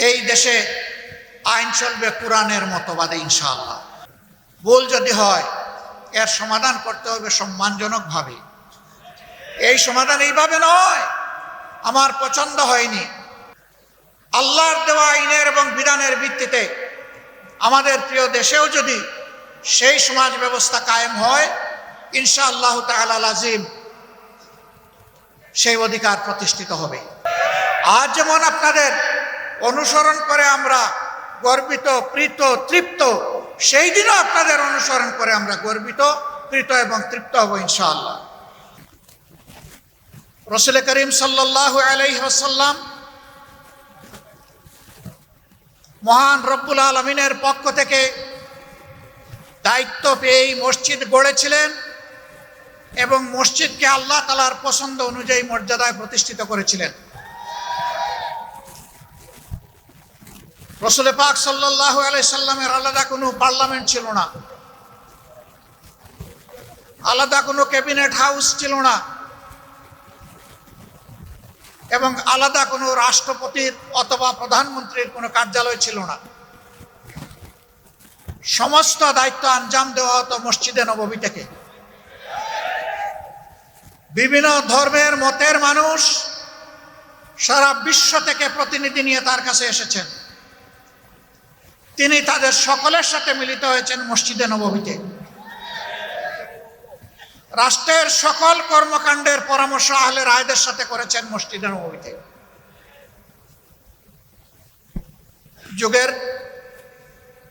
এই দেশে আইন চলবে কোরআনের মতবাদে ইনশাআল্লাহ। ভুল যদি হয় এর সমাধান করতে হবে সম্মানজনকভাবে। এই সমাধান এইভাবে নয়, আমার পছন্দ হয়নি। আল্লাহর দেওয়া আইনের এবং বিধানের ভিত্তিতে আমাদের প্রিয় দেশেও যদি সেই সমাজ ব্যবস্থা কায়েম হয়, ইনশাআল্লাহ তাআলা লাজিম সেই অধিকার প্রতিষ্ঠিত হবে। আজ যেমন আপনাদের অনুসরণ করে আমরা গর্বিত, প্রীত, তৃপ্ত, সেই দিনও আপনাদের অনুসরণ করে আমরা গর্বিত, প্রীত এবং তৃপ্ত হব ইনশাআল্লাহ। রাসূল করিম সাল্লাল্লাহু আলাইহি ওয়াসাল্লাম মহান রব্বুল আলামিনের পক্ষ থেকে দায়িত্ব পেয়ে মসজিদ গড়েছিলেন এবং মসজিদকে আল্লাহ তাআলার পছন্দ অনুযায়ী মর্যাদায় প্রতিষ্ঠিত করেছিলেন। রাসূল পাক সাল্লাল্লাহু আলাইহি সাল্লামের আলাদা কোনো পার্লামেন্ট ছিল না, আলাদা কোনো ক্যাবিনেট হাউস ছিল না, এবং আলাদা কোনো রাষ্ট্রপতির অথবা প্রধানমন্ত্রীর কোনো কার্যালয় ছিল না। সমস্ত দায়িত্ব আঞ্জাম দেওয়া হতো মসজিদে নববী থেকে। বিভিন্ন ধর্মের মতের মানুষ সারা বিশ্ব থেকে প্রতিনিধি নিয়ে তার কাছে এসেছেন। তিনি তাদের সকলের সাথে মিলিত হয়েছেন মসজিদে নববীতে। রাষ্ট্রের সকল কর্মকাণ্ডের পরামর্শ আহলে রায়দের সাথে করেছেন মসজিদে নববীতে। যুগের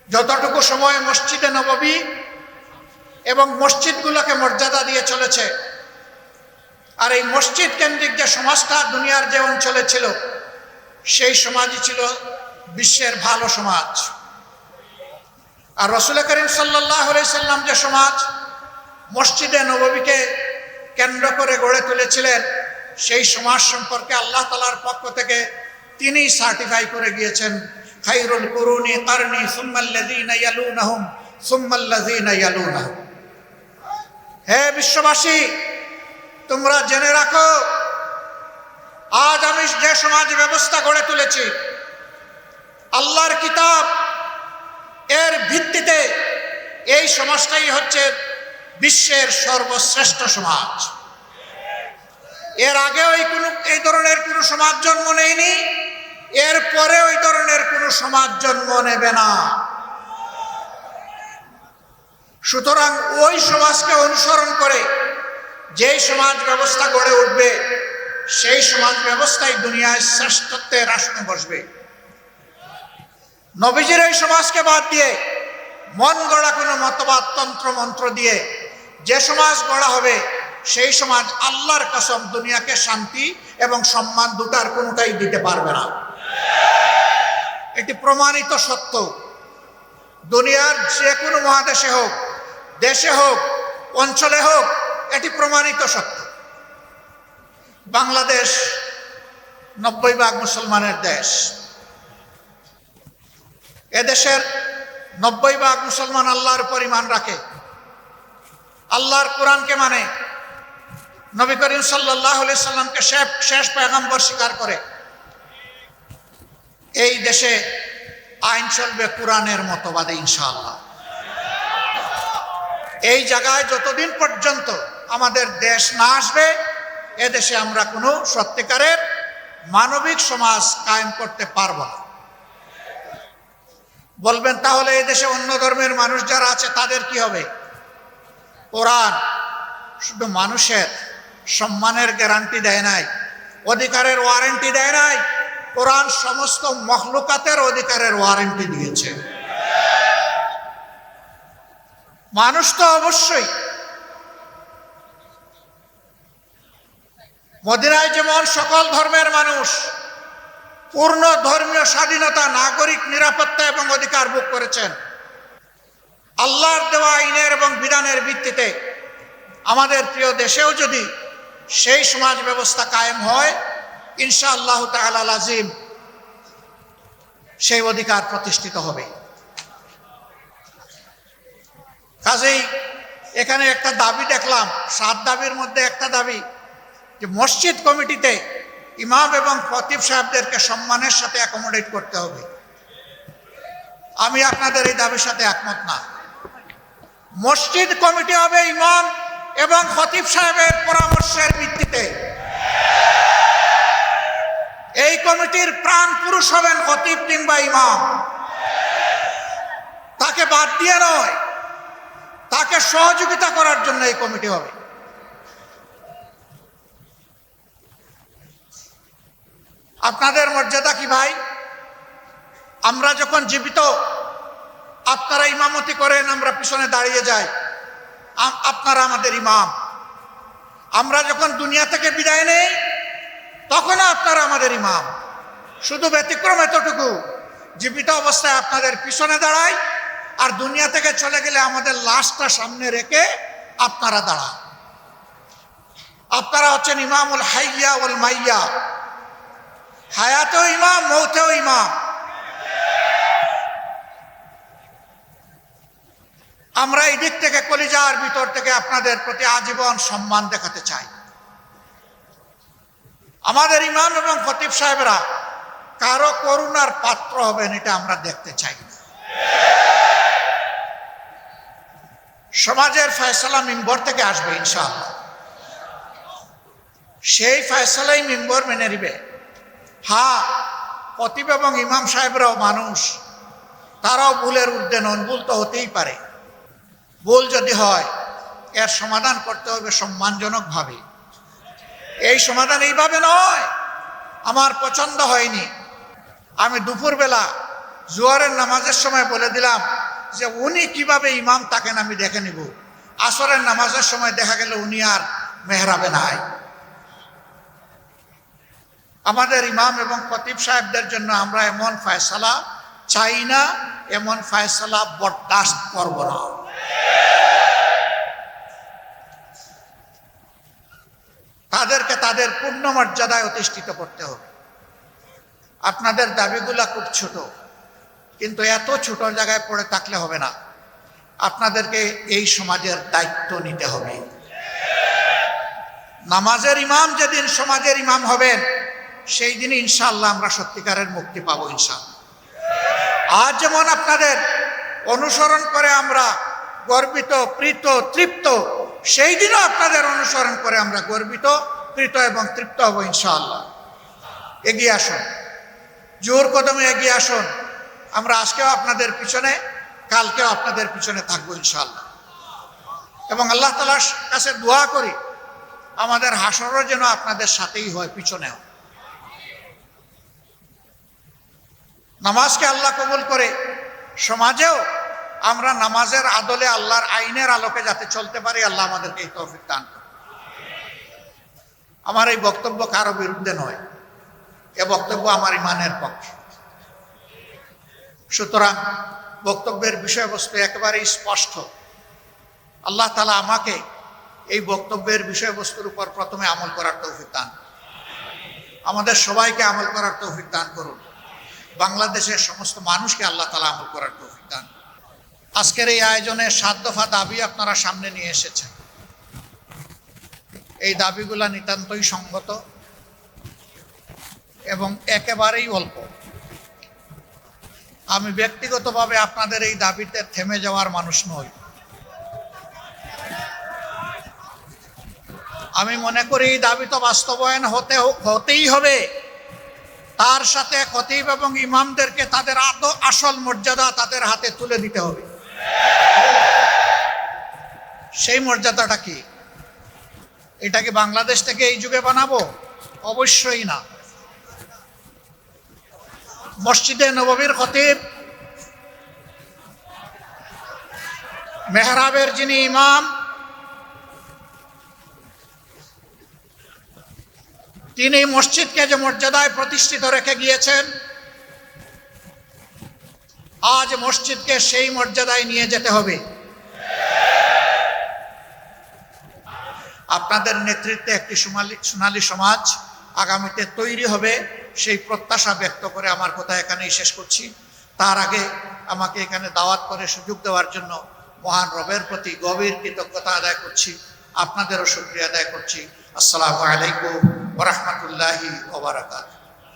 যতটুকু সময় মসজিদে নববী এবং মসজিদগুলোকে মর্যাদা দিয়ে চলেছে, আর এই মসজিদ কেন্দ্রিক যে সমাজটা দুনিয়ার যে অঞ্চলে ছিল, সেই সমাজই ছিল বিশ্বের ভালো সমাজ। আর রাসূল করিম সাল্লাল্লাহু আলাইহি সাল্লাম যে সমাজ মসজিদে নববীকে কেন্দ্র করে গড়ে তুলেছিলেন, সেই সমাজ সম্পর্কে আল্লাহ তাআলার পক্ষ থেকে তিনি সার্টিফাই করে গিয়েছেন, খায়রুল কুরুনি কারনি সুম্মাল্লাযীনা ইয়ালুনাহুম সুম্মাল্লাযীনা ইয়ালুনাহুম। হে বিশ্ববাসী, তোমরা জেনে রাখো, আজ আমি যে সমাজ ব্যবস্থা গড়ে তুলেছি, আল্লাহর কিতাব এর ভিত্তিতে এই সমাজটাই হচ্ছে বিশ্বের সর্বশ্রেষ্ঠ সমাজ। এর আগেও এই ধরনের কোনো সমাজ জন্ম নেয়নি, এর পরে ওই ধরনের কোনো সমাজ জন্ম নেবে না। সুতরাং ওই সমাজকে অনুসরণ করে যেই সমাজ ব্যবস্থা গড়ে উঠবে, সেই সমাজ ব্যবস্থাই দুনিয়ায় শ্রেষ্ঠত্বের আসনে বসবে। নবীজির এই সমাজকে বাদ দিয়ে মন গড়া কোনো মতবাদ, তন্ত্র মন্ত্র দিয়ে যে সমাজ গড়া হবে, সেই সমাজ আল্লাহর কসম দুনিয়াকে শান্তি এবং সম্মান দুটার কোনোটাই দিতে পারবে না। এটি প্রমাণিত সত্য। দুনিয়ার যে কোনো মহাদেশে হোক, দেশে হোক, অঞ্চলে হোক, এটি প্রমাণিত সত্য। বাংলাদেশ 90% মুসলমানের দেশ। এদেশের 90% মুসলমান আল্লাহর উপর ঈমান রাখে, আল্লাহর কোরআনকে মানে, নবী করিম সাল্লাল্লাহু আলাইহি সাল্লামকে শেষ পয়গম্বর স্বীকার করে। এই দেশে আইন চলবে কোরআনের মতবাদে ইনশাআল্লাহ। এই জায়গায় যতদিন পর্যন্ত আমাদের দেশ না আসবে, এদেশে আমরা কোনো সত্যিকারের মানবিক সমাজ কায়েম করতে পারবো না। বলবেন, তাহলে এই দেশে অন্য ধর্মের মানুষ যারা আছে তাদের কি হবে? কোরআন শুধু মানুষের সম্মানের গ্যারান্টি দেয় নাই, অধিকারের ওয়ারেন্টি দেয় নাই, কোরআন সমস্ত মখলুকাতের অধিকারের ওয়ারেন্টি দিয়েছে। মানুষ তো অবশ্যই, মদিনায় যেমন সকল ধর্মের মানুষ পূর্ণ ধর্মীয় স্বাধীনতা, নাগরিক নিরাপত্তা এবং অধিকার ভোগ করেছেন, আল্লাহর দেওয়া আইনের এবং বিধানের ভিত্তিতে আমাদের প্রিয় দেশেও যদি সেই সমাজ ব্যবস্থা কায়েম হয়, ইনশাআল্লাহ তাআলা লাজিম সেই অধিকার প্রতিষ্ঠিত হবে। কাজেই এখানে একটা দাবি দেখলাম, 7 দাবির মধ্যে একটা দাবি যে মসজিদ কমিটিতে ইমাম এবং খতিব সাহেবদেরকে সম্মানের সাথে অ্যাকোমোডেট করতে হবে। আমি আপনাদের এই দাবির সাথে একমত না। মসজিদ কমিটি হবে ইমাম এবং খতিব সাহেবের পরামর্শের ভিত্তিতে। এই কমিটির প্রাণ পুরুষ হবেন খতিব কিংবা ইমাম। তাকে বাদ দিয়ে নয়, তাকে সহযোগিতা করার জন্য এই কমিটি হবে। আপনাদের মর্যাদা কি ভাই? আমরা যখন জীবিত আপনারা ইমামতি করেন, আমরা পিছনে দাঁড়িয়ে যাই, আপনারা আমাদের ইমাম। আমরা যখন দুনিয়া থেকে বিদায় নেই তখনও আপনারা আমাদের ইমাম। শুধু ব্যতিক্রম এতটুকু, জীবিত অবস্থায় আপনাদের পিছনে দাঁড়াই, আর দুনিয়া থেকে চলে গেলে আমাদের লাশটা সামনে রেখে আপনারা দাঁড়ান। আপনারা হচ্ছেন ইমামুল হাইয়া ওয়াল মাইয়া, হায়াতেও ইমাম, মৌতেও ইমাম। আমরা এই দিক থেকে কলিজার ভিতর থেকে আপনাদের প্রতি আজীবন সম্মান দেখাতে চাই। আমাদের ইমাম এবং খতিব সাহেবরা কারো করুণার পাত্র হবেন এটা আমরা দেখতে চাই না। সমাজের ফয়সালা মিম্বর থেকে আসবে ইনশাআল্লাহ। সেই ফয়সালাই মিম্বর মেনে নিবে। হ্যাঁ, খতিব এবং ইমাম সাহেবরাও মানুষ, তারাও ভুলের ঊর্ধ্বে নন, ভুল তো হতেই পারে। ভুল যদি হয় এর সমাধান করতে হবে সম্মানজনকভাবে। এই সমাধান এইভাবে নয়, আমার পছন্দ হয়নি, আমি দুপুরবেলা জোয়ারের নামাজের সময় বলে দিলাম যে উনি কিভাবে ইমাম থাকেন আমি দেখে নিব। আসরের নামাজের সময় দেখা গেল উনি আর মেহরাবে নাই। আমাদের ইমাম এবং খতিব সাহেবদের জন্য আমরা এমন ফয়সালা চাই না, এমন ফয়সালা বরদাস্ত করব না। তাদেরকে তাদের পূর্ণ মর্যাদায় অধিষ্ঠিত করতে হবে। আপনাদের দাবিগুলা খুব ছোট, কিন্তু এত ছোট জায়গায় পড়ে থাকলে হবে না। আপনাদেরকে এই সমাজের দায়িত্ব নিতে হবে। নামাজের ইমাম যেদিন সমাজের ইমাম হবেন সেই দিন ইনশাআল্লাহ আমরা সত্যিকারের মুক্তি পাবো ইনশাআল্লাহ। আজ যেমন আপনাদের অনুসরণ করে আমরা গর্বিত, প্রীত, তৃপ্ত, সেই দিনও আপনাদের অনুসরণ করে আমরা গর্বিত, প্রীত এবং তৃপ্ত হব ইনশাআল্লাহ। এগিয়ে আসুন, জোর কদমে এগিয়ে আসুন। আমরা আজকেও আপনাদের পিছনে, কালকেও আপনাদের পিছনে থাকবো ইনশাআল্লাহ। এবং আল্লাহ তাআলার কাছে দোয়া করি আমাদের হাসরও যেন আপনাদের সাথেই হয়, পিছনেও। নামাজকে আল্লাহ কবুল করে সমাজেও আমরা নামাজের আদলে, আল্লাহর আইনের আলোকে যাতে চলতে পারি, আল্লাহ আমাদেরকে এই তৌফিক দান করুন। আমার এই বক্তব্য কারো বিরুদ্ধে নয়, এ বক্তব্য আমার ইমানের পক্ষে। সুতরাং বক্তব্যের বিষয়বস্তু একেবারেই স্পষ্ট। আল্লাহ তাআলা আমাকে এই বক্তব্যের বিষয়বস্তুর উপর প্রথমে আমল করার তৌফিক দান, আমাদের সবাইকে আমল করার তৌফিক দান করুন। বাংলাদেশের সমস্ত মানুষকে আল্লাহ তাআলা আমল করার তৌফিক দান। আজকের এই আয়োজনে 7 দফা দাবি আপনারা সামনে নিয়ে এসেছেন। এই দাবিগুলা নিতান্তই সঙ্গত এবং একেবারেই অল্প। আমি ব্যক্তিগতভাবে আপনাদের এই দাবিতে থেমে যাওয়ার মানুষ নই। আমি মনে করি এই দাবি তো বাস্তবায়ন হতেই হবে। তার সাথে খতিব এবং ইমামদেরকে তাদের আসল মর্যাদা তাদের হাতে তুলে দিতে হবে। সেই মর্যাদাটা কি? এটা কি বাংলাদেশ থেকে এই যুগে বানাবো? অবশ্যই না। মসজিদে নববীর খতিব, মেহরাবের যিনি ইমাম, তিনি মসজিদকে যে মর্যাদায় প্রতিষ্ঠিত রেখে গিয়েছেন, আজ মসজিদকে সেই মর্যাদায় নিয়ে যেতে হবে। আপনাদের নেতৃত্বে একটি সোনালী সমাজ আগামীতে তৈরি হবে, সেই প্রত্যাশা ব্যক্ত করে আমার কথা এখানেই শেষ করছি। তার আগে আমাকে এখানে দাওয়াত করে সুযোগ দেওয়ার জন্য মহান রবের প্রতি গভীর কৃতজ্ঞতা আদায় করছি, আপনাদেরও শুকরিয়া আদায় করছি। আসসালামু আলাইকুম ওয়া রাহমাতুল্লাহি ওয়া বারাকাতুহু।